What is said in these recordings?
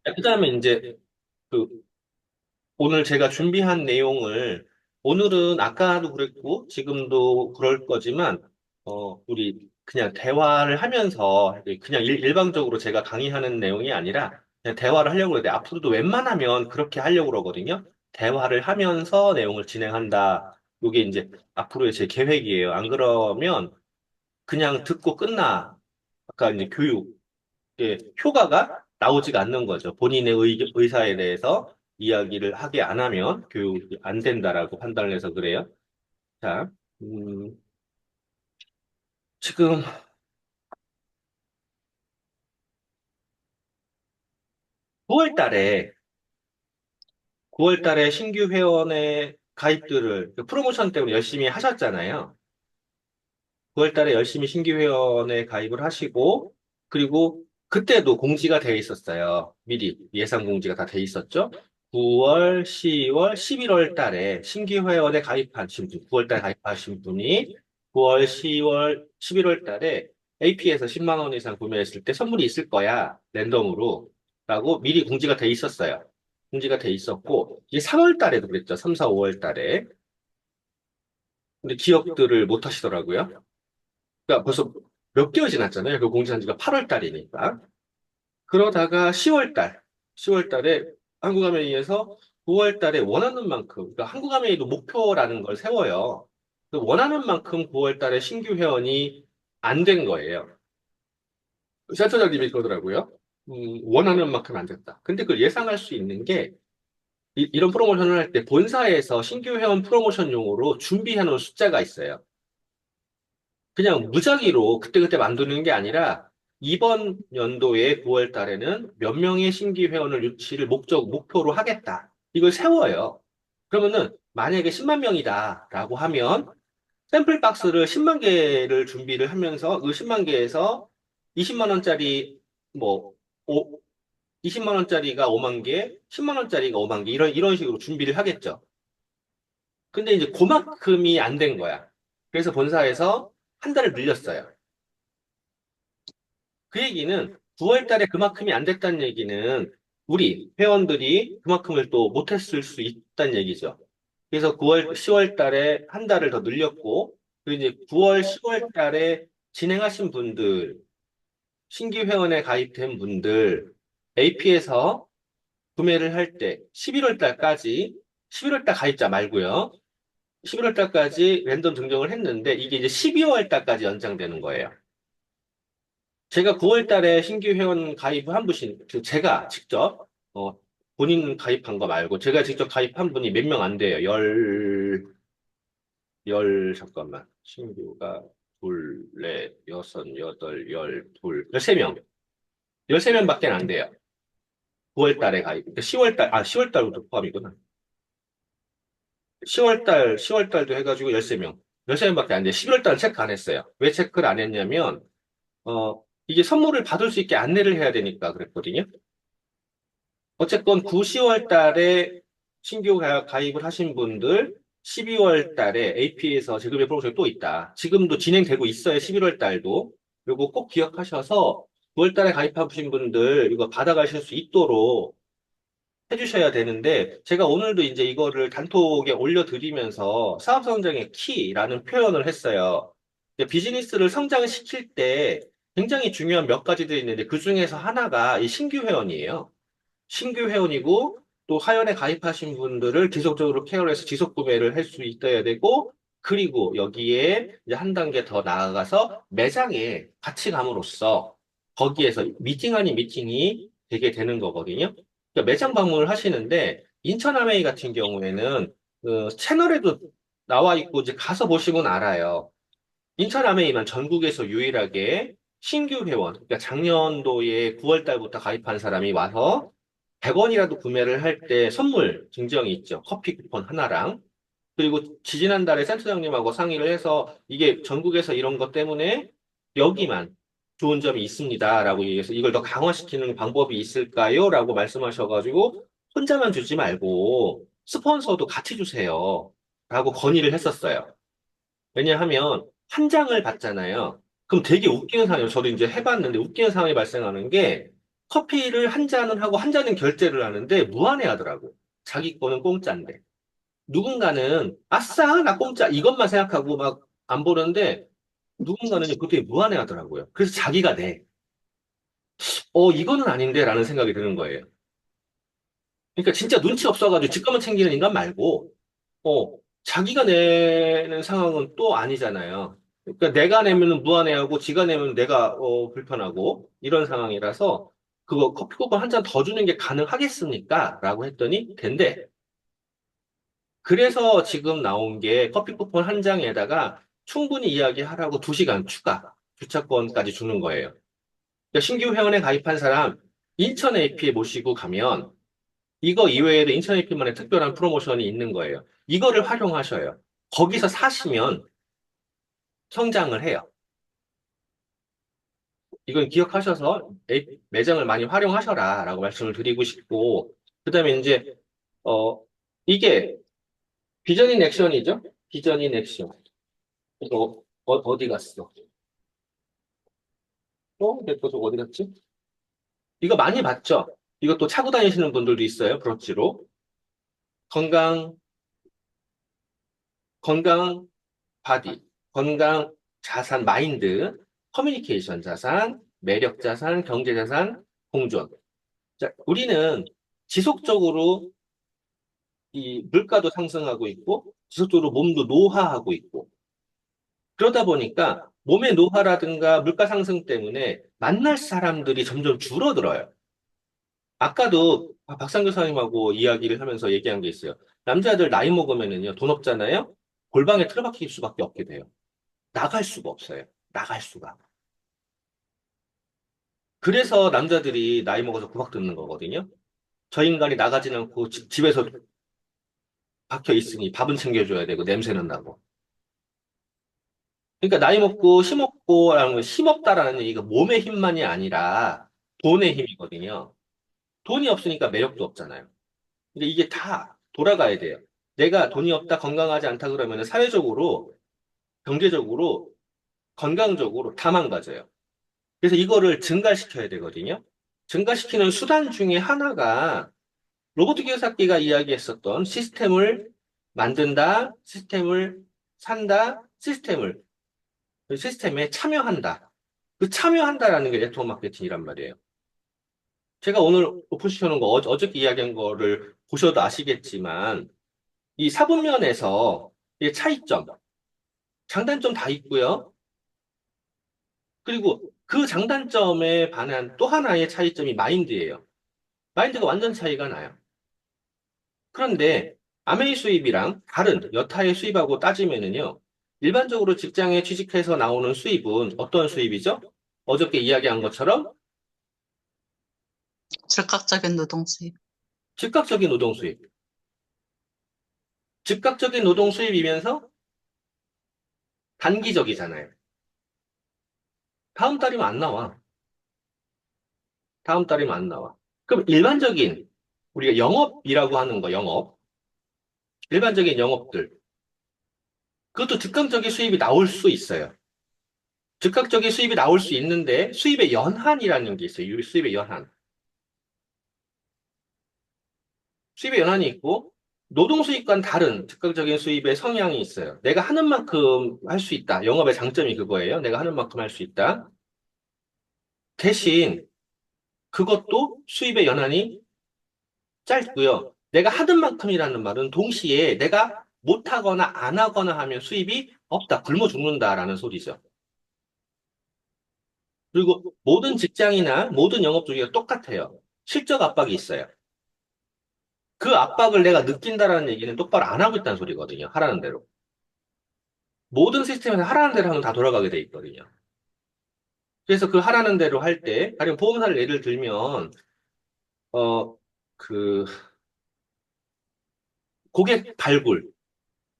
그다음에 이제 그 오늘 제가 준비한 내용을 오늘은 아까도 그랬고 지금도 그럴 거지만 우리 그냥 대화를 하면서 그냥 일방적으로 제가 강의하는 내용이 아니라 그냥 대화를 하려고 그러는데 앞으로도 웬만하면 그렇게 하려고 그러거든요. 대화를 하면서 내용을 진행한다. 이게 이제 앞으로의 제 계획이에요. 안 그러면 그냥 듣고 끝나. 아까 이제 교육 효과가 나오지가 않는 거죠. 본인의 의사에 대해서 이야기를 하게 안 하면 교육이 안 된다라고 판단을 해서 그래요. 자, 음, 지금 9월 달에, 9월 달에 신규 회원의 가입들을 그 프로모션 때문에 열심히 하셨잖아요. 9월 달에 열심히 신규 회원에 가입을 하시고, 그리고 그때도 공지가 돼 있었어요. 미리 예상 공지가 다 돼 있었죠. 9월, 10월, 11월 달에 신규 회원에 가입하신 분, 9월 달에 가입하신 분이 9월, 10월, 11월 달에 AP에서 10만 원 이상 구매했을 때 선물이 있을 거야. 랜덤으로. 라고 미리 공지가 돼 있었어요. 공지가 돼 있었고, 이제 3월 달에도 그랬죠. 3, 4, 5월 달에. 근데 기억들을 못 하시더라고요. 그러니까 벌써 몇 개월 지났잖아요. 그 공지한 지가 8월 달이니까. 그러다가 10월 달, 10월 달에 한국아메이에서 9월 달에 원하는 만큼, 그러니까 한국아메이도 목표라는 걸 세워요. 그 원하는 만큼 9월 달에 신규 회원이 안 된 거예요. 센터장님이 그러더라고요. 원하는 만큼 안 됐다. 근데 그걸 예상할 수 있는 게 런 프로모션을 할 때 본사에서 신규 회원 프로모션용으로 준비해 놓은 숫자가 있어요. 그냥 무작위로 그때그때 만드는 게 아니라 이번 연도에 9월 달에는 몇 명의 신규 회원을 유치를 목표로 하겠다. 이걸 세워요. 그러면은 만약에 10만 명이다라고 하면 샘플 박스를 10만 개를 준비를 하면서 그 10만 개에서 20만 원짜리 뭐 20만 원짜리가 5만 개, 10만 원짜리가 5만 개 이런 식으로 준비를 하겠죠. 근데 이제 그만큼이 안 된 거야. 그래서 본사에서 한 달을 늘렸어요. 그 얘기는 9월 달에 그만큼이 안 됐다는 얘기는 우리 회원들이 그만큼을 또 못했을 수 있다는 얘기죠. 그래서 9월, 10월 달에 한 달을 더 늘렸고, 그리고 이제 9월, 10월 달에 진행하신 분들, 신규 회원에 가입된 분들, AP에서 구매를 할 때 11월 달까지, 11월 달 가입자 말고요. 11월 달까지 랜덤 증정을 했는데 이게 이제 12월 달까지 연장되는 거예요. 제가 9월 달에 신규 회원 가입을 한 분이, 제가 직접, 본인 가입한 거 말고, 제가 직접 가입한 분이 몇 명 안 돼요. 잠깐만. 신규가 둘, 넷, 여섯, 여덟, 둘, 13명. 13명밖에 안 돼요. 9월 달에 가입. 그러니까 10월 달, 10월 달부터 포함이구나. 10월 달도 해가지고 13명. 13명밖에 안 돼요. 11월 달은 체크 안 했어요. 왜 체크를 안 했냐면, 이게 선물을 받을 수 있게 안내를 해야 되니까 그랬거든요. 어쨌건 9, 10월 달에 신규 가입을 하신 분들 12월 달에 AP에서 지급의 프로모션이 또 있다. 지금도 진행되고 있어요. 11월 달도. 그리고 꼭 기억하셔서 9월 달에 가입하신 분들 이거 받아가실 수 있도록 해주셔야 되는데 제가 오늘도 이제 이거를 단톡에 올려드리면서 사업 성장의 키라는 표현을 했어요. 이제 비즈니스를 성장시킬 때 굉장히 중요한 몇 가지들이 있는데 그 중에서 하나가 이 신규 회원이에요. 신규 회원이고 또 하연에 가입하신 분들을 지속적으로 케어해서 지속 구매를 할 수 있어야 되고 그리고 여기에 이제 한 단계 더 나아가서 매장에 같이 감으로써 거기에서 미팅 아닌 미팅이 되게 되는 거거든요. 그러니까 매장 방문을 하시는데 인천 아메이 같은 경우에는 그 채널에도 나와 있고 이제 가서 보시면 알아요. 인천 아메이만 전국에서 유일하게 신규 회원, 그러니까 작년도에 9월 달부터 가입한 사람이 와서 100원이라도 구매를 할 때 선물 증정이 있죠. 커피 쿠폰 하나랑. 그리고 지지난달에 센터장님하고 상의를 해서 이게 전국에서 이런 것 때문에 여기만 좋은 점이 있습니다라고 얘기해서 이걸 더 강화시키는 방법이 있을까요? 라고 말씀하셔가지고 혼자만 주지 말고 스폰서도 같이 주세요. 라고 건의를 했었어요. 왜냐하면 한 장을 받잖아요. 그럼 되게 웃기는 상황이에요. 저도 이제 해봤는데 웃기는 상황이 발생하는 게 커피를 한 잔을 하고 한 잔은 결제를 하는데 무한해 하더라고. 자기 거는 공짜인데. 누군가는 아싸, 나 공짜 이것만 생각하고 막 안 보는데 누군가는 그것도 무한해 하더라고요. 그래서 자기가 내. 이거는 아닌데 라는 생각이 드는 거예요. 그러니까 진짜 눈치 없어가지고 지 것만 챙기는 인간 말고, 자기가 내는 상황은 또 아니잖아요. 그러니까 내가 내면 무한해하고 지가 내면 내가 불편하고 이런 상황이라서 그거 커피 쿠폰 한 잔 더 주는 게 가능하겠습니까? 라고 했더니 된대. 그래서 지금 나온 게 커피 쿠폰 한 장에다가 충분히 이야기하라고 2시간 추가 주차권까지 주는 거예요. 그러니까 신규 회원에 가입한 사람 인천 AP에 모시고 가면 이거 이외에도 인천 AP만의 특별한 프로모션이 있는 거예요. 이거를 활용하셔요. 거기서 사시면 성장을 해요. 이건 기억하셔서 매장을 많이 활용하셔라 라고 말씀을 드리고 싶고, 그 다음에 이제, 어, 이게 비전인 액션이죠? 비전인 액션. 이거 디 갔어? 내거 저거 어디 갔지? 이거 많이 봤죠? 이것도 차고 다니시는 분들도 있어요, 브로치로. 건강, 건강 바디, 건강 자산 마인드, 커뮤니케이션 자산, 매력 자산, 경제 자산, 공존. 자, 우리는 지속적으로 이 물가도 상승하고 있고, 지속적으로 몸도 노화하고 있고, 그러다 보니까 몸의 노화라든가 물가 상승 때문에 만날 사람들이 점점 줄어들어요. 아까도 박상 교사님하고 이야기를 하면서 얘기한 게 있어요. 남자들 나이 먹으면은요, 돈 없잖아요? 골방에 틀어박힐 수밖에 없게 돼요. 나갈 수가 없어요. 나갈 수가. 그래서 남자들이 나이 먹어서 구박 듣는 거거든요. 저 인간이 나가진 않고 집에서 박혀 있으니 밥은 챙겨줘야 되고 냄새는 나고. 그러니까 나이 먹고 힘없고라는 건 힘없다라는 얘기가 몸의 힘만이 아니라 돈의 힘이거든요. 돈이 없으니까 매력도 없잖아요. 근데 이게 다 돌아가야 돼요. 내가 돈이 없다, 건강하지 않다 그러면 사회적으로, 경제적으로, 건강적으로 다 망가져요. 그래서 이거를 증가시켜야 되거든요. 증가시키는 수단 중에 하나가 로버트 기요사키가 이야기했었던 시스템을 만든다, 시스템을 산다, 그 시스템에 참여한다. 그 참여한다라는 게 네트워크 마케팅이란 말이에요. 제가 오늘 오픈시켜놓은 거, 어저께 이야기한 거를 보셔도 아시겠지만, 이 사분면에서 이 차이점, 장단점 다 있고요. 그리고 그 장단점에 반한 또 하나의 차이점이 마인드예요. 마인드가 완전 차이가 나요. 그런데 아메이 수입이랑 다른 여타의 수입하고 따지면은요, 일반적으로 직장에 취직해서 나오는 수입은 어떤 수입이죠? 어저께 이야기한 것처럼 즉각적인 노동 수입. 즉각적인 노동 수입. 즉각적인 노동 수입이면서 단기적이잖아요. 다음 달이면 안 나와. 다음 달이면 안 나와. 그럼 일반적인 우리가 영업이라고 하는 거, 영업. 일반적인 영업들. 그것도 즉각적인 수입이 나올 수 있어요. 즉각적인 수입이 나올 수 있는데 수입의 연한이라는 게 있어요. 수입의 연한. 수입의 연한이 있고 노동 수입과는 다른 즉각적인 수입의 성향이 있어요. 내가 하는 만큼 할 수 있다. 영업의 장점이 그거예요. 내가 하는 만큼 할 수 있다. 대신 그것도 수입의 연한이 짧고요. 내가 하는 만큼이라는 말은 동시에 내가 못하거나 안 하거나 하면 수입이 없다. 굶어 죽는다라는 소리죠. 그리고 모든 직장이나 모든 영업 주기가 똑같아요. 실적 압박이 있어요. 그 압박을 내가 느낀다라는 얘기는 똑바로 안 하고 있다는 소리거든요. 하라는 대로. 모든 시스템에서 하라는 대로 하면 다 돌아가게 돼 있거든요. 그래서 그 하라는 대로 할 때, 가령 보험사를 예를 들면, 어, 그, 고객 발굴,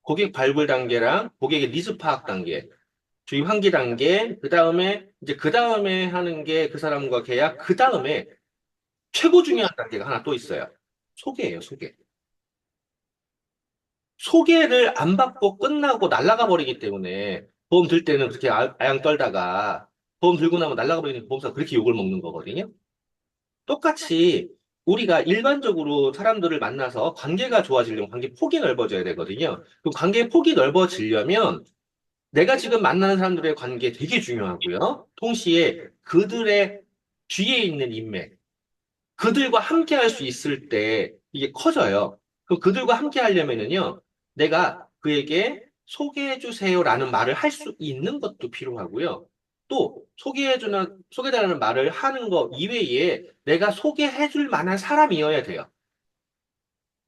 고객 발굴 단계랑 고객의 니즈 파악 단계, 주입 환기 단계, 그 다음에 하는 게 그 사람과 계약, 그 다음에 최고 중요한 단계가 하나 또 있어요. 소개예요, 소개. 소개를 안 받고 끝나고 날아가 버리기 때문에 보험 들 때는 그렇게 아양 떨다가 보험 들고 나면 날아가 버리는 보험사 그렇게 욕을 먹는 거거든요. 똑같이 우리가 일반적으로 사람들을 만나서 관계가 좋아지려면 관계 폭이 넓어져야 되거든요. 그 관계 폭이 넓어지려면 내가 지금 만나는 사람들의 관계 되게 중요하고요. 동시에 그들의 뒤에 있는 인맥, 그들과 함께 할 수 있을 때 이게 커져요. 그럼 그들과 함께 하려면은요, 내가 그에게 소개해 주세요라는 말을 할 수 있는 것도 필요하고요. 또 소개해달라는 말을 하는 거 이외에 내가 소개해 줄 만한 사람이어야 돼요.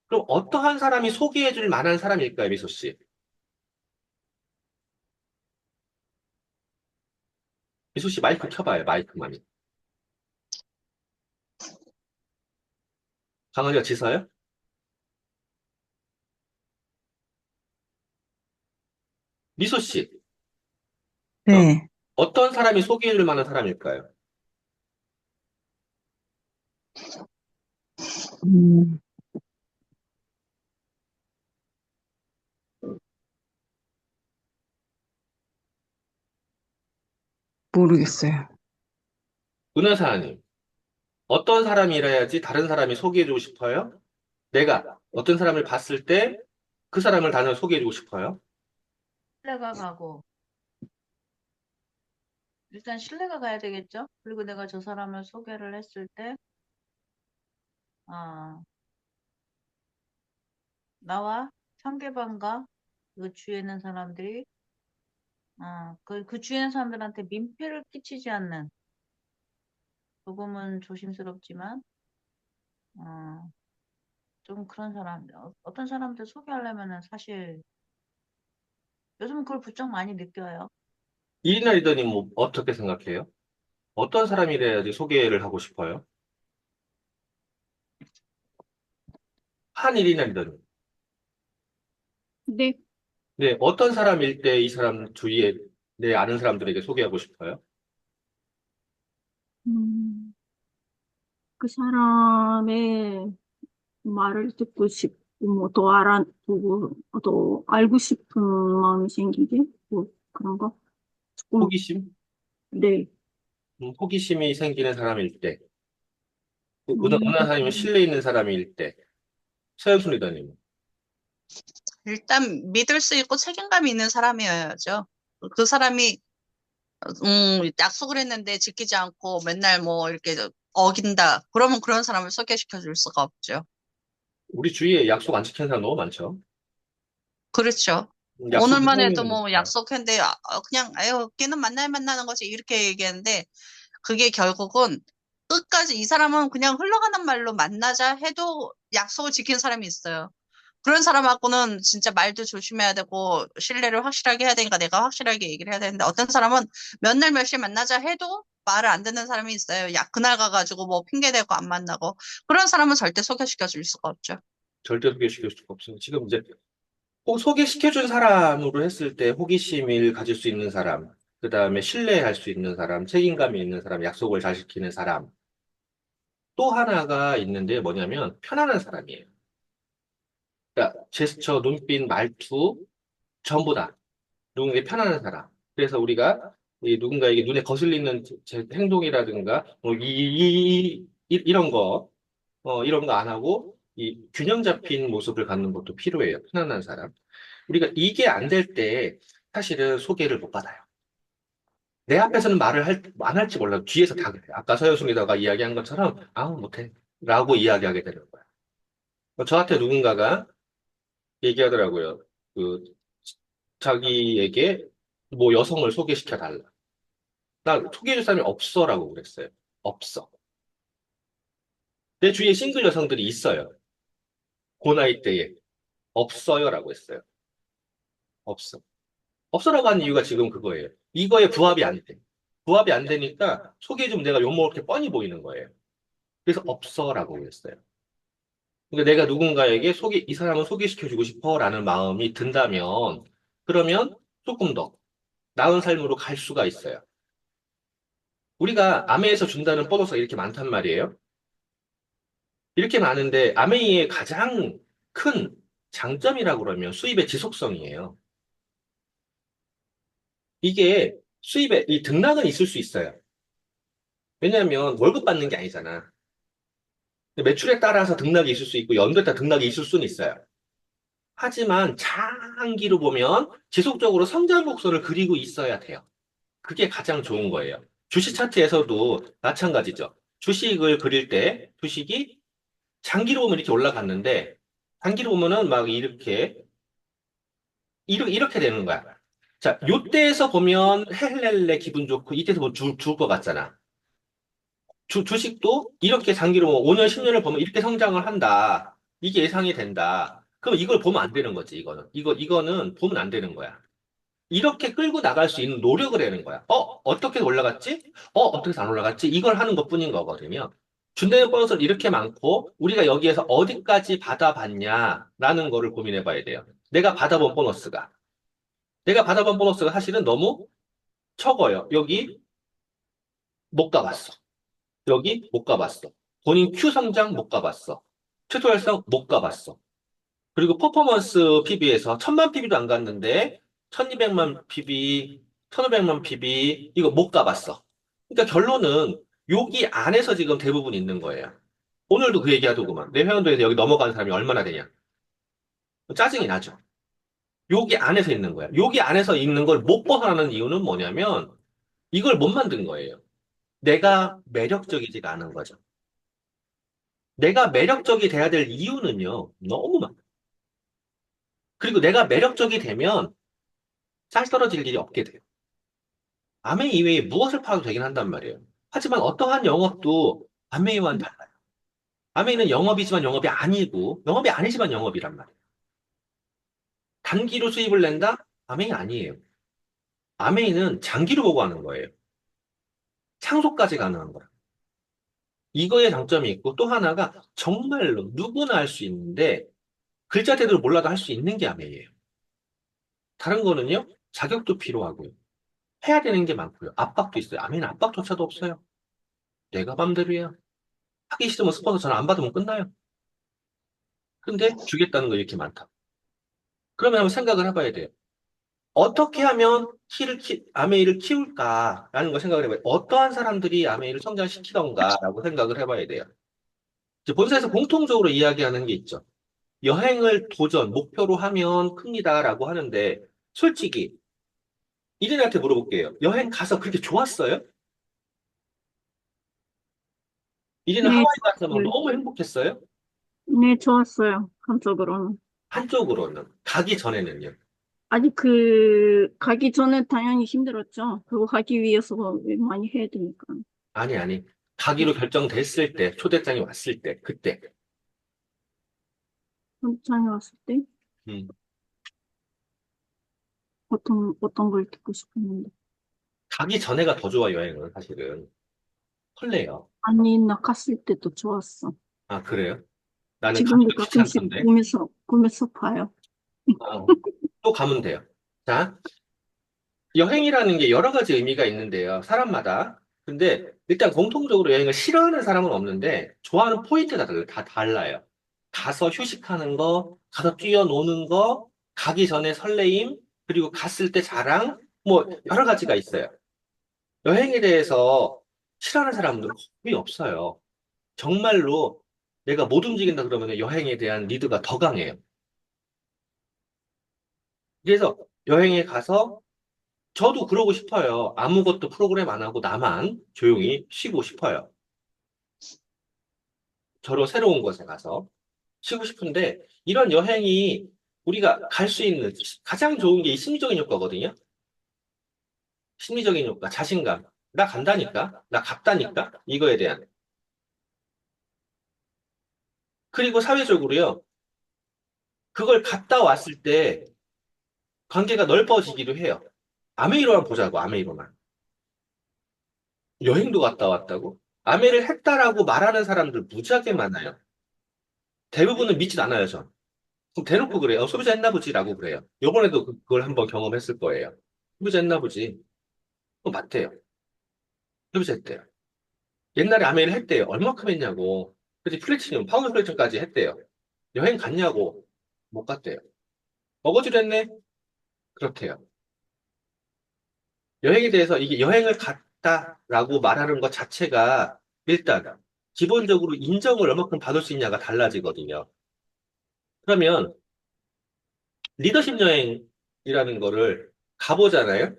그럼 어떠한 사람이 소개해 줄 만한 사람일까요, 미소 씨? 미소 씨 마이크 켜봐요, 마이크만. 강아지가 짖어요? 미소 씨, 어, 네. 어떤 사람이 소개해 줄 만한 사람일까요? 음, 모르겠어요. 은하사님, 어떤 사람이라야지 다른 사람이 소개해주고 싶어요? 내가 어떤 사람을 봤을 때 그 사람을 다른 소개해주고 싶어요? 신뢰가 가고, 일단 신뢰가 가야 되겠죠? 그리고 내가 저 사람을 소개를 했을 때, 아, 나와 상대방과 그 주위에 있는 사람들이, 그 주위에 있는 사람들한테 민폐를 끼치지 않는, 조금은 조심스럽지만, 어, 좀 그런 사람, 어떤 사람들 소개하려면은 사실, 요즘은 그걸 부쩍 많이 느껴요. 이리나 리더님 뭐 어떻게 생각해요? 어떤 사람이라야지 소개를 하고 싶어요? 한이리나 리더님. 네. 네, 어떤 사람일 때 이 사람 주위에 내 아는 사람들에게 소개하고 싶어요? 음, 그 사람의 말을 듣고 싶고, 뭐, 더 알아두고, 더 알고 싶은 마음이 생기게, 뭐, 그런 거. 조금, 호기심? 네. 호기심이 생기는 사람일 때. 음, 은하사님은 신뢰 있는 사람일 때. 서영순 리더님. 일단 믿을 수 있고 책임감 있는 사람이어야죠. 그 사람이 약속을 했는데 지키지 않고 맨날 뭐 이렇게 어긴다. 그러면 그런 사람을 소개시켜 줄 수가 없죠. 우리 주위에 약속 안 지키는 사람 너무 많죠? 그렇죠. 약속이 오늘만 해도 뭐 생명이니까. 약속했는데 그냥 아유 걔는 만나는 거지 이렇게 얘기했는데 그게 결국은 끝까지 이 사람은 그냥 흘러가는 말로 만나자 해도 약속을 지키는 사람이 있어요. 그런 사람하고는 진짜 말도 조심해야 되고 신뢰를 확실하게 해야 되니까 내가 확실하게 얘기를 해야 되는데 어떤 사람은 몇 날 몇 시 만나자 해도 말을 안 듣는 사람이 있어요. 야, 그날 가가지고 뭐 핑계 대고 안 만나고 그런 사람은 절대 소개시켜 줄 수가 없죠. 절대 소개시킬 수가 없어요. 지금 이제 꼭 소개시켜준 사람으로 했을 때 호기심을 가질 수 있는 사람, 그 다음에 신뢰할 수 있는 사람, 책임감이 있는 사람, 약속을 잘 지키는 사람. 또 하나가 있는데 뭐냐면 편안한 사람이에요. 그러니까 제스처, 눈빛, 말투, 전부 다 누군가에게 편안한 사람. 그래서 우리가 이 누군가에게 눈에 거슬리는 제 행동이라든가 뭐 이런 거, 이런 거 안 하고 이 균형 잡힌 모습을 갖는 것도 필요해요. 편안한 사람. 우리가 이게 안 될 때 사실은 소개를 못 받아요. 내 앞에서는 안 할지 몰라도 뒤에서 다 그래요. 아까 서효숙 리더가 이야기한 것처럼, 아우, 못해. 라고 이야기하게 되는 거예요. 저한테 누군가가 얘기하더라고요. 그, 자기에게 뭐 여성을 소개시켜 달라. 나 소개해줄 사람이 없어라고 그랬어요. 없어. 내 주위에 싱글 여성들이 있어요. 그 나이 때에. 없어요라고 했어요. 없어. 없어라고 하는 이유가 지금 그거예요. 이거에 부합이 안 돼. 부합이 안 되니까 소개해주면 내가 욕먹을 게 뻔히 보이는 거예요. 그래서 없어라고 그랬어요. 그러니까 내가 누군가에게 이 사람을 소개시켜주고 싶어라는 마음이 든다면, 그러면 조금 더 나은 삶으로 갈 수가 있어요. 우리가 아메에서 준다는 보너스가 이렇게 많단 말이에요. 이렇게 많은데 아메이의 가장 큰 장점이라고 그러면 수입의 지속성이에요. 이게 수입의 이 등락은 있을 수 있어요. 왜냐하면 월급 받는 게 아니잖아. 매출에 따라서 등락이 있을 수 있고 연도에 따라 등락이 있을 수는 있어요. 하지만 장기로 보면 지속적으로 성장 곡선을 그리고 있어야 돼요. 그게 가장 좋은 거예요. 주식 차트에서도 마찬가지죠. 주식을 그릴 때 주식이 장기로 보면 이렇게 올라갔는데 단기로 보면은 막 이렇게 되는 거야. 자, 요때에서 보면 헬렐레 기분 좋고 이때에서 보면 죽을 것 같잖아. 주식도 이렇게 장기로 보면 5년, 10년을 보면 이렇게 성장을 한다. 이게 예상이 된다. 그럼 이걸 보면 안 되는 거지, 이거는. 이거는 보면 안 되는 거야. 이렇게 끌고 나갈 수 있는 노력을 하는 거야. 어떻게 올라갔지? 어떻게 해서 안 올라갔지? 이걸 하는 것뿐인 거거든요. 준다는 보너스는 이렇게 많고, 우리가 여기에서 어디까지 받아봤냐라는 거를 고민해 봐야 돼요. 내가 받아본 보너스가 사실은 너무 적어요. 여기 못 가봤어. 여기 못 가봤어. 본인 Q 성장 못 가봤어. 최소 달성 못 가봤어. 그리고 퍼포먼스 PB에서 1000만 PB도 안 갔는데 1200만 PB, 1500만 PB 이거 못 가봤어. 그러니까 결론은 여기 안에서 지금 대부분 있는 거예요. 오늘도 그 얘기 하더구만. 내 회원도에서 여기 넘어가는 사람이 얼마나 되냐. 짜증이 나죠. 여기 안에서 있는 거야. 여기 안에서 있는 걸 못 벗어나는 이유는 뭐냐면 이걸 못 만든 거예요. 내가 매력적이지가 않은 거죠. 내가 매력적이 돼야 될 이유는요, 너무 많아. 그리고 내가 매력적이 되면 쌀 떨어질 일이 없게 돼요. 아메이 이외에 무엇을 팔아도 되긴 한단 말이에요. 하지만 어떠한 영업도 아메이와는 달라요. 아메이는 영업이지만 영업이 아니고, 영업이 아니지만 영업이란 말이에요. 단기로 수입을 낸다? 아메이 아니에요. 아메이는 장기로 보고 하는 거예요. 창소까지 가능한 거라. 이거에 장점이 있고, 또 하나가 정말로 누구나 할 수 있는데, 글자 제대로 몰라도 할 수 있는 게 아메이예요. 다른 거는요, 자격도 필요하고요. 해야 되는 게 많고요. 압박도 있어요. 아메이는 압박조차도 없어요. 내가 맘대로 해요. 하기 싫으면 스폰서 전화 안 받으면 끝나요. 근데 주겠다는 거 이렇게 많다. 그러면 한번 생각을 해봐야 돼요. 어떻게 하면 아메이를 키울까라는 걸 생각을 해봐요. 어떠한 사람들이 아메이를 성장시키던가라고 생각을 해봐야 돼요. 이제 본사에서 공통적으로 이야기하는 게 있죠. 여행을 목표로 하면 큽니다라고 하는데, 솔직히, 이린한테 물어볼게요. 여행 가서 그렇게 좋았어요? 이린은 네, 하와이 가서 막 좋았어요. 너무 행복했어요? 네, 좋았어요. 한쪽으로는. 한쪽으로는. 가기 전에는요. 아직 가기 전에 당연히 힘들었죠. 그거 하기 위해서 많이 해야 되니까. 아니. 가기로 결정됐을 때, 초대장이 왔을 때, 그때. 현장에 왔을 때 음. 어떤 걸 듣고 싶었는데. 가기 전에가 더 좋아, 여행은, 사실은. 설레요. 아니, 나 갔을 때도 좋았어. 아, 그래요? 나는 지금도 가기도 가끔씩 귀찮던데. 꿈에서 봐요. 어, 또 가면 돼요. 자, 여행이라는 게 여러 가지 의미가 있는데요. 사람마다. 근데 일단 공통적으로 여행을 싫어하는 사람은 없는데 좋아하는 포인트가 다 달라요. 가서 휴식하는 거, 가서 뛰어노는 거, 가기 전에 설레임, 그리고 갔을 때 자랑, 뭐 여러 가지가 있어요. 여행에 대해서 싫어하는 사람들은 거의 없어요. 정말로 내가 못 움직인다 그러면 여행에 대한 리드가 더 강해요. 그래서 여행에 가서 저도 그러고 싶어요. 아무것도 프로그램 안 하고 나만 조용히 쉬고 싶어요. 저로 새로운 곳에 가서 쉬고 싶은데 이런 여행이 우리가 갈 수 있는 가장 좋은 게 이 심리적인 효과거든요. 심리적인 효과, 자신감. 나 간다니까? 나 갔다니까? 이거에 대한. 그리고 사회적으로요. 그걸 갔다 왔을 때 관계가 넓어지기도 해요. 아메이로만 보자고, 아메이로만. 여행도 갔다 왔다고? 아메이를 했다라고 말하는 사람들 무지하게 많아요. 대부분은 믿지도 않아요, 전. 그럼 대놓고 그래요. 소비자 했나 보지라고 그래요. 요번에도 그걸 한번 경험했을 거예요. 소비자 했나 보지. 맞대요. 소비자 했대요. 옛날에 아메이를 했대요. 얼마큼 했냐고. 그래서 플래티넘, 파운드 플래티넘까지 했대요. 여행 갔냐고. 못 갔대요. 어거지로 했네? 그렇대요. 여행에 대해서 이게 여행을 갔다라고 말하는 것 자체가 일단 기본적으로 인정을 얼마큼 받을 수 있냐가 달라지거든요. 그러면 리더십 여행이라는 거를 가보잖아요?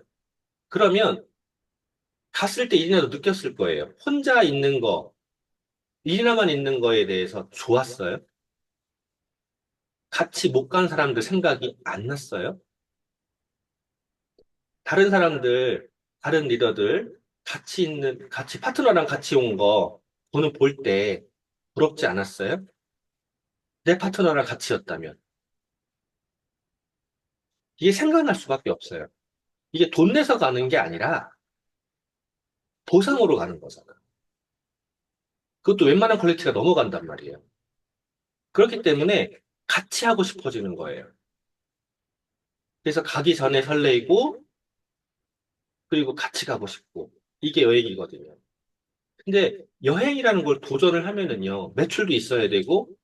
그러면 갔을 때 이진아도 느꼈을 거예요. 혼자 있는 거, 이진아만 있는 거에 대해서 좋았어요? 같이 못 간 사람들 생각이 안 났어요? 다른 사람들, 다른 리더들, 같이 파트너랑 같이 온 거, 저는 볼 때 부럽지 않았어요? 내 파트너랑 같이였다면. 이게 생각날 수밖에 없어요. 이게 돈 내서 가는 게 아니라 보상으로 가는 거잖아. 그것도 웬만한 퀄리티가 넘어간단 말이에요. 그렇기 때문에 같이 하고 싶어지는 거예요. 그래서 가기 전에 설레이고, 그리고 같이 가고 싶고, 이게 여행이거든요. 근데 여행이라는 걸 도전을 하면은요, 매출도 있어야 되고,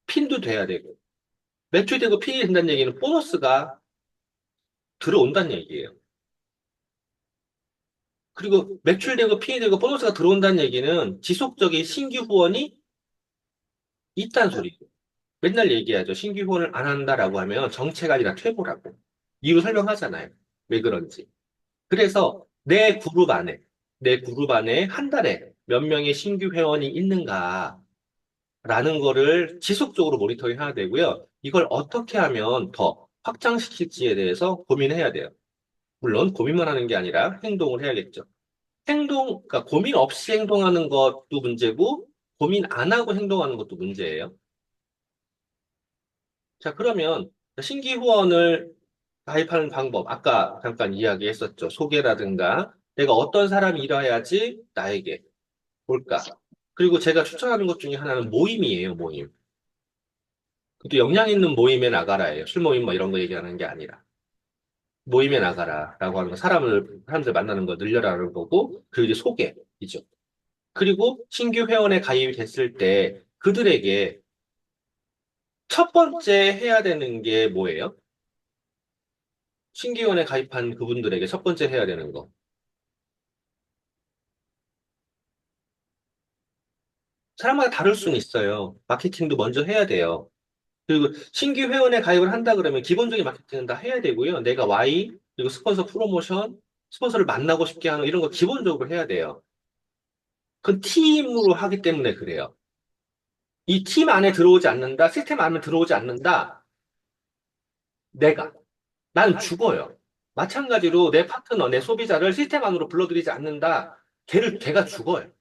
핀도 돼야 되고, 매출되고 핀이 된다는 얘기는 보너스가 들어온다는 얘기예요. 그리고 매출되고 핀이 되고 보너스가 들어온다는 얘기는 지속적인 신규 후원이 있다는 소리예요. 맨날 얘기하죠. 신규 후원을 안 한다라고 하면 정체가 아니라 퇴보라고. 이유 설명하잖아요. 왜 그런지. 그래서 내 그룹 안에 한 달에 몇 명의 신규 회원이 있는가라는 거를 지속적으로 모니터링 해야 되고요. 이걸 어떻게 하면 더 확장시킬지에 대해서 고민해야 돼요. 물론 고민만 하는 게 아니라 행동을 해야겠죠. 그러니까 고민 없이 행동하는 것도 문제고, 고민 안 하고 행동하는 것도 문제예요. 자, 그러면 신규 후원을 가입하는 방법, 아까 잠깐 이야기했었죠. 소개라든가, 내가 어떤 사람이 일해야지 나에게 올까. 그리고 제가 추천하는 것 중에 하나는 모임이에요, 모임. 또 역량 있는 모임에 나가라예요. 술 모임 뭐 이런 거 얘기하는 게 아니라. 모임에 나가라라고 하는 거, 사람들 만나는 거 늘려라는 거고, 그리고 이제 소개이죠. 그리고 신규 회원에 가입이 됐을 때 그들에게 첫 번째 해야 되는 게 뭐예요? 신규 회원에 가입한 그분들에게 첫 번째 해야 되는 거. 사람마다 다를 수는 있어요. 마케팅도 먼저 해야 돼요. 그리고 신규 회원에 가입을 한다 그러면 기본적인 마케팅은 다 해야 되고요. 내가 Y, 그리고 스폰서 프로모션, 스폰서를 만나고 싶게 하는 이런 거 기본적으로 해야 돼요. 그건 팀으로 하기 때문에 그래요. 이 팀 안에 들어오지 않는다, 시스템 안에 들어오지 않는다, 내가. 나는 죽어요. 마찬가지로 내 파트너, 내 소비자를 시스템 안으로 불러들이지 않는다, 걔가 죽어요.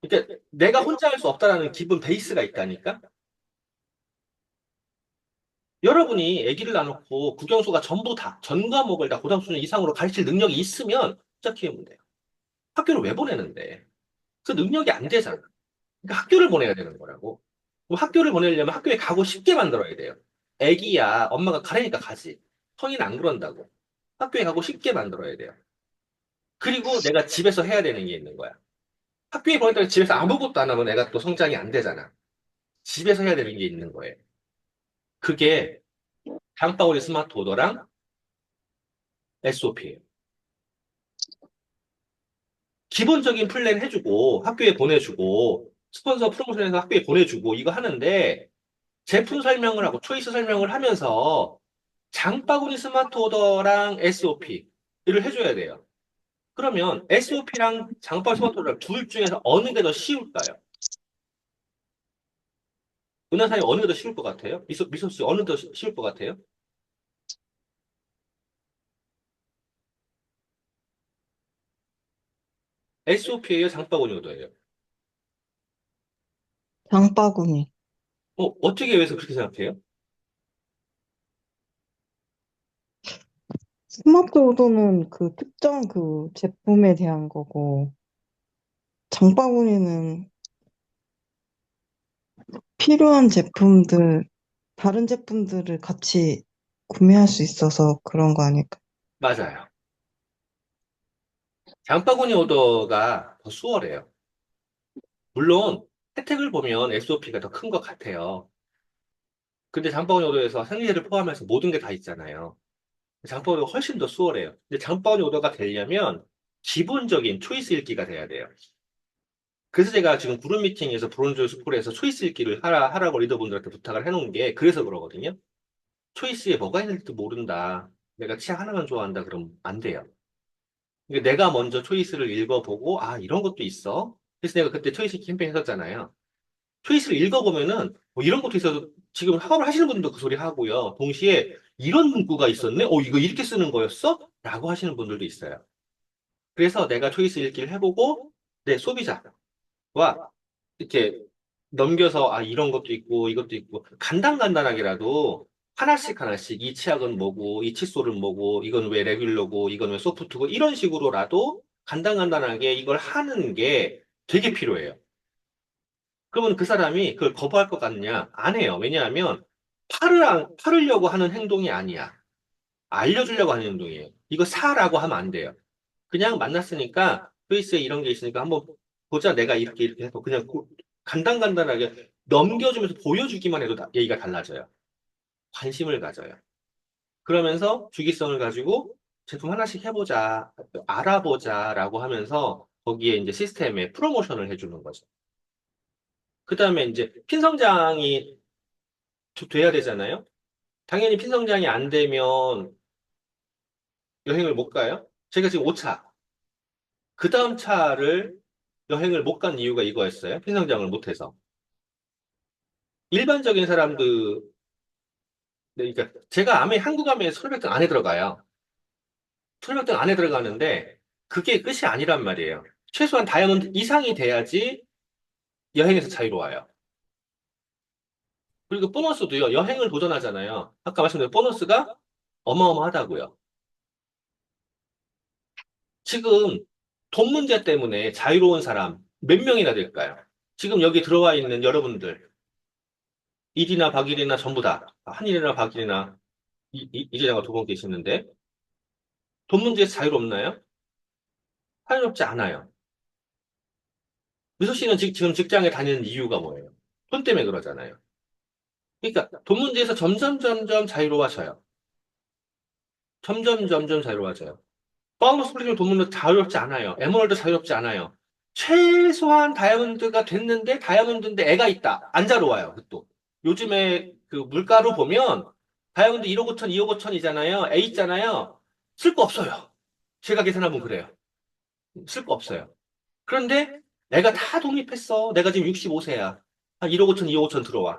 그러니까 내가 혼자 할 수 없다라는 기본 베이스가 있다니까? 여러분이 아기를 낳아놓고 국영수가 전부 다, 전 과목을 다 고등 수준 이상으로 가르칠 능력이 있으면 진짜 키우면 돼요. 학교를 왜 보내는데? 그 능력이 안 되잖아. 그러니까 학교를 보내야 되는 거라고. 그럼 학교를 보내려면 학교에 가고 싶게 만들어야 돼요. 애기야, 엄마가 가라니까 가지. 성인 안 그런다고. 학교에 가고 싶게 만들어야 돼요. 그리고 내가 집에서 해야 되는 게 있는 거야. 학교에 보냈다가 집에서 아무것도 안 하면 애가 또 성장이 안 되잖아. 집에서 해야 되는 게 있는 거예요. 그게 장바구니 스마트 오더랑 SOP예요. 기본적인 플랜 해주고 학교에 보내주고 스폰서 프로모션에서 학교에 보내주고 이거 하는데 제품 설명을 하고 초이스 설명을 하면서 장바구니 스마트 오더랑 SOP를 해줘야 돼요. 그러면 SOP랑 장바구니 스마트 오더 둘 중에서 어느 게 더 쉬울까요? 은하사님 어느 게 더 쉬울 것 같아요? 미소 씨 어느 게 더 쉬울 것 같아요? SOP예요? 장바구니 오더예요? 장바구니. 어떻게 해서 그렇게 생각해요? 스마트 오더는 그 특정 그 제품에 대한 거고, 장바구니는 필요한 제품들, 다른 제품들을 같이 구매할 수 있어서 그런 거 아닐까? 맞아요. 장바구니 오더가 더 수월해요. 물론 혜택을 보면 SOP가 더 큰 것 같아요. 근데 장바구니 오더에서 생리대를 포함해서 모든 게 다 있잖아요. 장바구니 오더가 훨씬 더 수월해요. 근데 장바구니 오더가 되려면 기본적인 초이스 읽기가 돼야 돼요. 그래서 제가 지금 그룹 미팅에서 브론즈 스쿨에서 초이스 읽기를 하라고 리더분들한테 부탁을 해놓은 게 그래서 그러거든요. 초이스에 뭐가 있는지도 모른다. 내가 치아 하나만 좋아한다. 그러면 안 돼요. 그러니까 내가 먼저 초이스를 읽어보고, 아, 이런 것도 있어. 그래서 내가 그때 초이스 캠페인 했었잖아요. 초이스를 읽어보면은, 뭐 이런 것도 있어서 지금 학업을 하시는 분도 그 소리 하고요. 동시에 이런 문구가 있었네? 이거 이렇게 쓰는 거였어? 라고 하시는 분들도 있어요. 그래서 내가 초이스 읽기를 해보고, 내 소비자와 이렇게 넘겨서, 아, 이런 것도 있고, 이것도 있고, 간단하게라도 하나씩 하나씩 이 치약은 뭐고, 이 칫솔은 뭐고, 이건 왜 레귤러고, 이건 왜 소프트고, 이런 식으로라도 간단하게 이걸 하는 게 되게 필요해요. 그러면 그 사람이 그걸 거부할 것 같냐? 안 해요. 왜냐하면 팔으려고 하는 행동이 아니야. 알려주려고 하는 행동이에요. 이거 사라고 하면 안 돼요. 그냥 만났으니까 페이스에 이런 게 있으니까 한번 보자. 내가 이렇게 해서 그냥 간단하게 넘겨주면서 보여주기만 해도 얘기가 달라져요. 관심을 가져요. 그러면서 주기성을 가지고 제품 하나씩 해보자, 알아보자라고 하면서 거기에 이제 시스템에 프로모션을 해주는 거죠. 그 다음에 이제 핀성장이 돼야 되잖아요. 당연히 핀성장이 안 되면 여행을 못 가요. 제가 지금 5차. 그 다음 차를 여행을 못 간 이유가 이거였어요. 핀성장을 못해서. 일반적인 사람들, 그러니까 제가 한국 암에 솔백등 안에 들어가요. 솔백등 안에 들어가는데 그게 끝이 아니란 말이에요. 최소한 다이아몬드 이상이 돼야지 여행에서 자유로워요. 그리고 보너스도요. 여행을 도전하잖아요. 아까 말씀드린 보너스가 어마어마하다고요. 지금 돈 문제 때문에 자유로운 사람 몇 명이나 될까요? 지금 여기 들어와 있는 여러분들, 일이나 박일이나 전부 다, 한일이나 박일이나 이재장과 두 분 계시는데, 돈 문제에서 자유롭나요? 자유롭지 않아요. 미소 씨는 지금 직장에 다니는 이유가 뭐예요? 돈 때문에 그러잖아요. 그러니까 돈 문제에서 점점 자유로워져요. 점점 자유로워져요. 파운더 스플릿은 돈 문제 자유롭지 않아요. 에merald 자유롭지 않아요. 최소한 다이아몬드가 됐는데 다이아몬드인데 애가 있다. 안 자유로워요. 또 요즘에 그 물가로 보면 다이아몬드 1억 5천, 2억 5천이잖아요. 애 있잖아요. 쓸 거 없어요. 제가 계산해보면 그래요. 쓸 거 없어요. 그런데 애가 다 독립했어. 내가 지금 65세야. 한 1억 5천, 2억 5천 들어와.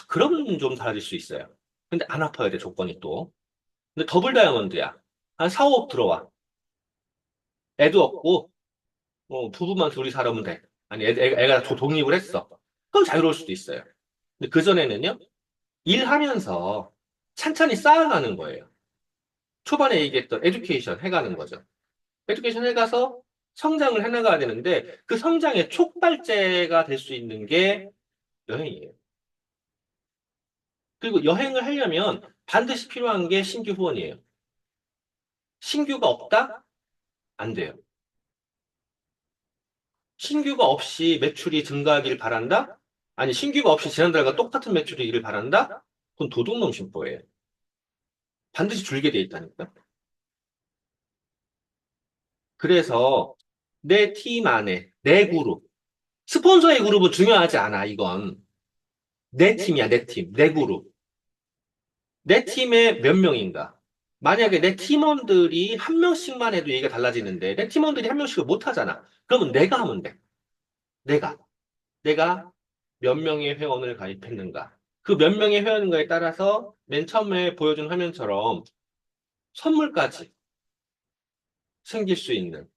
그러면 좀 달라질 수 있어요. 근데 안 아파야 돼, 조건이 또. 근데 더블 다이아몬드야. 한 4, 5억 들어와. 애도 없고, 부부만 둘이 살아면 돼. 아니, 애가 독립을 했어. 그럼 자유로울 수도 있어요. 근데 그전에는요, 일하면서 찬찬히 쌓아가는 거예요. 초반에 얘기했던 에듀케이션 해가는 거죠. 에듀케이션 해가서 성장을 해나가야 되는데, 그 성장의 촉발제가 될 수 있는 게 여행이에요. 그리고 여행을 하려면 반드시 필요한 게 신규 후원이에요. 신규가 없다? 안 돼요. 신규가 없이 매출이 증가하길 바란다? 아니, 신규가 없이 지난달과 똑같은 매출이기를 바란다? 그건 도둑놈 심보예요. 반드시 줄게 돼 있다니까. 그래서 내 팀 안에, 내 그룹, 스폰서의 그룹은 중요하지 않아, 이건. 내 팀이야, 내 팀, 내 그룹. 내 팀에 몇 명인가? 만약에 내 팀원들이 한 명씩만 해도 얘기가 달라지는데, 내 팀원들이 한 명씩을 못 하잖아. 그러면 내가 하면 돼. 내가 몇 명의 회원을 가입했는가. 그 몇 명의 회원인가에 따라서 맨 처음에 보여준 화면처럼 선물까지 생길 수 있는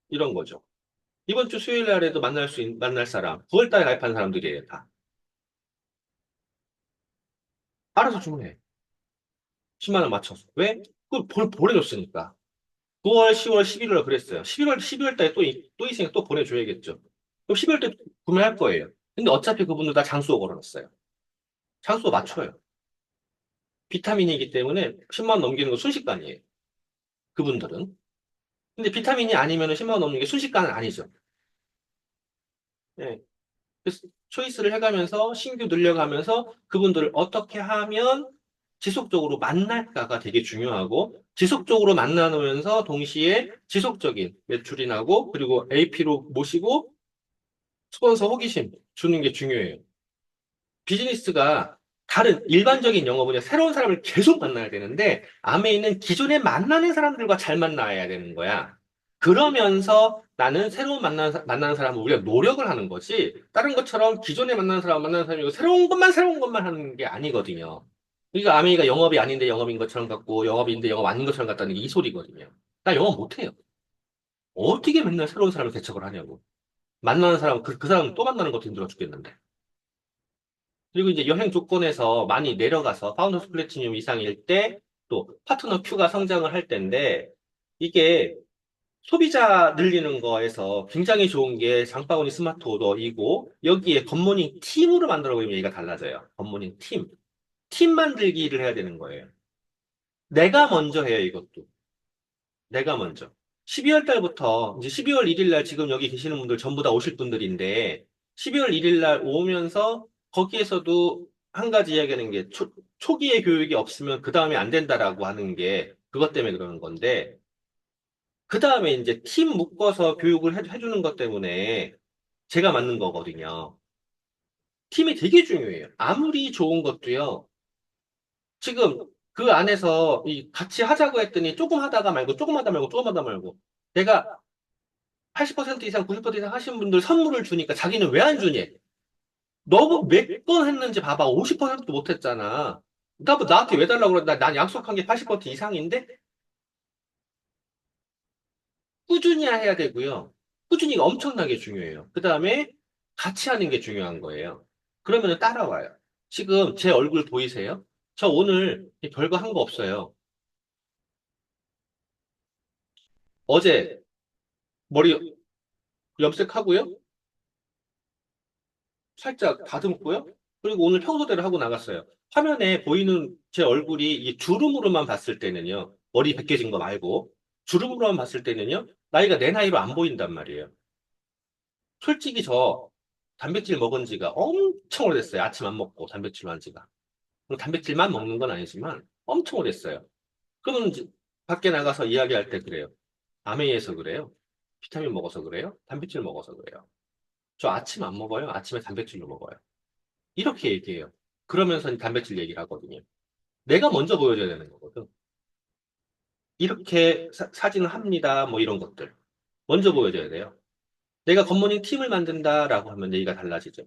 이런 거죠. 이번 주 수요일 날에도 만날 사람, 9월 달에 가입한 사람들이에요, 다. 알아서 주문해. 10만 원 맞춰서. 왜? 그걸 보내줬으니까. 9월, 10월, 11월 그랬어요. 12월 달에 또 있으니까 또 보내줘야겠죠. 그럼 12월 때 구매할 거예요. 근데 어차피 그분들 다 장수호 걸어놨어요. 장수호 맞춰요. 비타민이기 때문에 10만 원 넘기는 건 순식간이에요. 그분들은. 근데 비타민이 아니면 10만 원 넘는 게 순식간은 아니죠. 예. 그래서 초이스를 해가면서 신규 늘려가면서 그분들을 어떻게 하면 지속적으로 만날까가 되게 중요하고 지속적으로 만나면서 동시에 지속적인 매출이 나고 그리고 AP로 모시고 스폰서 호기심 주는 게 중요해요. 비즈니스가 다른 일반적인 영업은 새로운 사람을 계속 만나야 되는데, 아메이는 기존에 만나는 사람들과 잘 만나야 되는 거야. 그러면서 나는 새로운 만나는 사람을 우리가 노력을 하는 거지, 다른 것처럼 기존에 만나는 사람이고 새로운 것만 하는 게 아니거든요. 그러니까 아메이가 영업이 아닌데 영업인 것처럼 같고, 영업인데 영업 아닌 것처럼 같다는 게 이 소리거든요. 나 영업 못해요. 어떻게 맨날 새로운 사람을 개척을 하냐고. 만나는 사람, 그 사람 또 만나는 것도 힘들어 죽겠는데. 그리고 이제 여행 조건에서 많이 내려가서 파운더스 플래티늄 이상일 때 또 파트너 큐가 성장을 할 때인데, 이게 소비자 늘리는 거에서 굉장히 좋은 게 장바구니 스마트 오더이고, 여기에 굿모닝 팀으로 만들어 보면 얘기가 달라져요. 굿모닝 팀. 팀 만들기를 해야 되는 거예요. 내가 먼저 해요, 이것도. 내가 먼저. 12월 달부터, 이제 12월 1일 날 지금 여기 계시는 분들 전부 다 오실 분들인데, 12월 1일 날 오면서 거기에서도 한 가지 이야기하는 게 초기의 교육이 없으면 그 다음에 안 된다라고 하는 게 그것 때문에 그러는 건데, 그 다음에 이제 팀 묶어서 교육을 해주는 것 때문에 제가 맞는 거거든요. 팀이 되게 중요해요. 아무리 좋은 것도요. 지금 그 안에서 이 같이 하자고 했더니 조금 하다가 말고 조금 하다 말고 조금 하다 말고, 내가 80% 이상 90% 이상 하신 분들 선물을 주니까 자기는 왜 안 주니? 너 몇 번 했는지 봐봐. 50%도 못 했잖아. 나한테 왜 달라고 그래? 난 약속한 게 80% 이상인데? 꾸준히 해야 되고요. 꾸준히가 엄청나게 중요해요. 그 다음에 같이 하는 게 중요한 거예요. 그러면 따라와요. 지금 제 얼굴 보이세요? 저 오늘 별거 한 거 없어요. 어제 머리 염색하고요. 살짝 다듬고요. 그리고 오늘 평소대로 하고 나갔어요. 화면에 보이는 제 얼굴이 이 주름으로만 봤을 때는요. 머리 벗겨진 거 말고 주름으로만 봤을 때는요. 나이가 내 나이로 안 보인단 말이에요. 솔직히 저 단백질 먹은 지가 엄청 오래됐어요. 아침 안 먹고 단백질 한 지가. 뭐 단백질만 먹는 건 아니지만 엄청 오래됐어요. 그러면 이제 밖에 나가서 이야기할 때 그래요. 아메이에서 그래요. 비타민 먹어서 그래요. 단백질 먹어서 그래요. 저 아침 안 먹어요. 아침에 단백질로 먹어요. 이렇게 얘기해요. 그러면서 단백질 얘기를 하거든요. 내가 먼저 보여줘야 되는 거거든. 이렇게 사진을 합니다. 뭐 이런 것들. 먼저 보여줘야 돼요. 내가 굿모닝 팀을 만든다라고 하면 얘기가 달라지죠.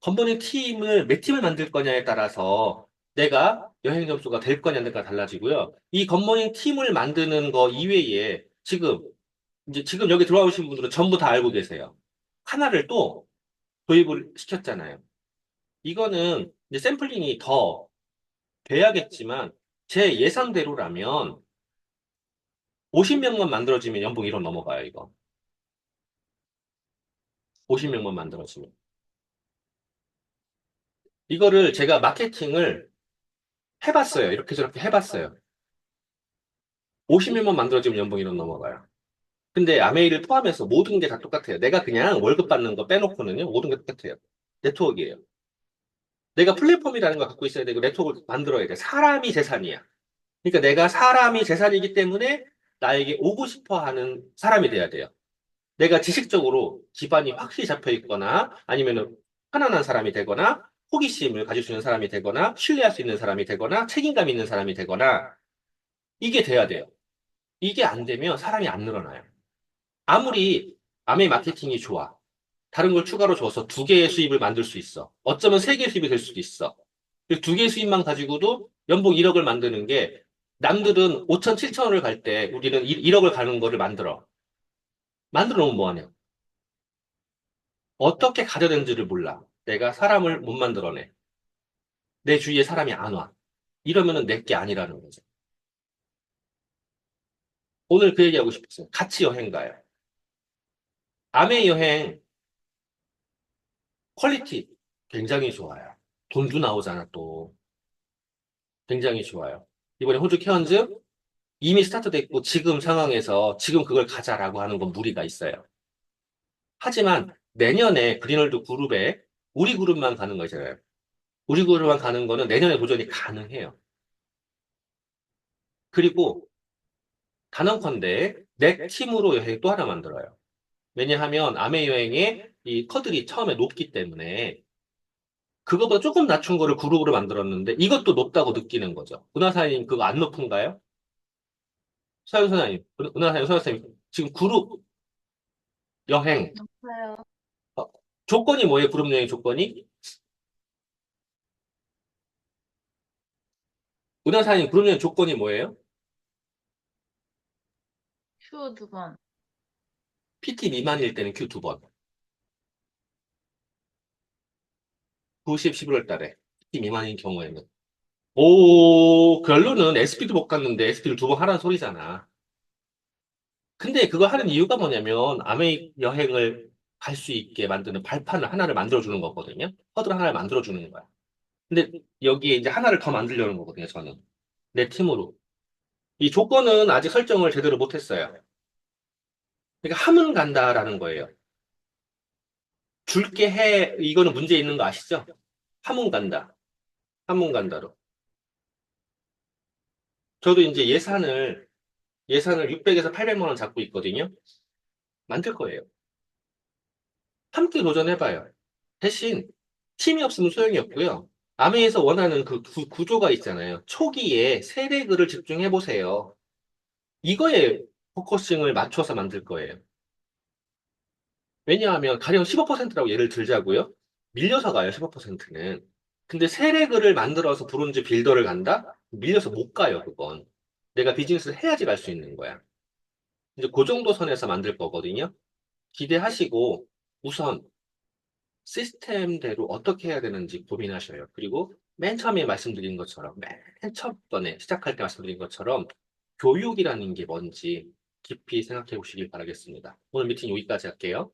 굿모닝 팀을 몇 팀을 만들 거냐에 따라서 내가 여행 점수가 될 거냐 안 될까 달라지고요. 이 굿모닝 팀을 만드는 거 이외에 지금 여기 들어와 오신 분들은 전부 다 알고 계세요. 하나를 또 도입을 시켰잖아요. 이거는 이제 샘플링이 더 돼야겠지만 제 예상대로라면 50명만 만들어지면 연봉 1억 넘어가요, 이거. 50명만 만들어지면. 이거를 제가 마케팅을 해봤어요. 이렇게 저렇게 해봤어요. 50명만 만들어지면 연봉 1억 넘어가요. 근데 아메이를 포함해서 모든 게 다 똑같아요. 내가 그냥 월급 받는 거 빼놓고는요, 모든 게 똑같아요. 네트워크예요. 내가 플랫폼이라는 걸 갖고 있어야 되고, 네트워크를 만들어야 돼. 사람이 재산이야. 그러니까 내가 사람이 재산이기 때문에 나에게 오고 싶어 하는 사람이 돼야 돼요. 내가 지식적으로 기반이 확실히 잡혀 있거나 아니면 편안한 사람이 되거나 호기심을 가질 수 있는 사람이 되거나 신뢰할 수 있는 사람이 되거나 책임감 있는 사람이 되거나 이게 돼야 돼요. 이게 안 되면 사람이 안 늘어나요. 아무리 아메 마케팅이 좋아. 다른 걸 추가로 줘서 두 개의 수입을 만들 수 있어. 어쩌면 세 개의 수입이 될 수도 있어. 두 개의 수입만 가지고도 연봉 1억을 만드는 게, 남들은 5천, 7천을 갈 때 우리는 1억을 가는 거를 만들어 놓으면 뭐하냐. 어떻게 가져낸지를 몰라. 내가 사람을 못 만들어내. 내 주위에 사람이 안 와. 이러면은 내 게 아니라는 거죠. 오늘 그 얘기하고 싶었어요. 같이 여행 가요. 아메 여행 퀄리티 굉장히 좋아요. 돈도 나오잖아, 또. 굉장히 좋아요. 이번에 호주 케언즈 이미 스타트 됐고 지금 상황에서 지금 그걸 가자라고 하는 건 무리가 있어요. 하지만 내년에 그린월드 그룹에 우리 그룹만 가는 거잖아요. 우리 그룹만 가는 거는 내년에 도전이 가능해요. 그리고 단언컨대 내 팀으로 여행 또 하나 만들어요. 왜냐하면 아메 여행에 이 컷들이 처음에 높기 때문에 그거보다 조금 낮춘 거를 그룹으로 만들었는데 이것도 높다고 느끼는 거죠. 은하사님 그거 안 높은가요? 서영 선생님, 은하사님, 서영 선생님 지금 그룹 여행 높아요. 어, 조건이 뭐예요? 그룹 여행 조건이? 은하사님 그룹 여행 조건이 뭐예요? 큐 2번. PT 미만일 때는 Q 2번. 90, 11월 달에 PT 미만인 경우에는 오 결론은 SP도 못 갔는데 SP를 2번 하라는 소리잖아. 근데 그거 하는 이유가 뭐냐면 아메 여행을 갈 수 있게 만드는 발판을 하나를 만들어주는 거거든요. 허들 하나를 만들어주는 거야. 근데 여기에 이제 하나를 더 만들려는 거거든요, 저는. 내 팀으로. 이 조건은 아직 설정을 제대로 못했어요. 그러니까 하면 간다라는 거예요. 줄게 해, 이거는 문제 있는 거 아시죠? 하면 간다. 하면 간다로. 저도 이제 예산을 600에서 800만 원 잡고 있거든요. 만들 거예요. 함께 도전해봐요. 대신 팀이 없으면 소용이 없고요. 아메에서 원하는 그 구조가 있잖아요. 초기에 세레그를 집중해보세요. 이거에 포커싱을 맞춰서 만들 거예요. 왜냐하면 가령 15%라고 예를 들자고요. 밀려서 가요, 15%는. 근데 세레그를 만들어서 브론즈 빌더를 간다? 밀려서 못 가요, 그건. 내가 비즈니스를 해야지 갈 수 있는 거야. 이제 그 정도 선에서 만들 거거든요. 기대하시고 우선 시스템대로 어떻게 해야 되는지 고민하셔요. 그리고 맨 처음에 말씀드린 것처럼, 맨 첫 번에 시작할 때 말씀드린 것처럼 교육이라는 게 뭔지 깊이 생각해 보시길 바라겠습니다. 오늘 미팅 여기까지 할게요.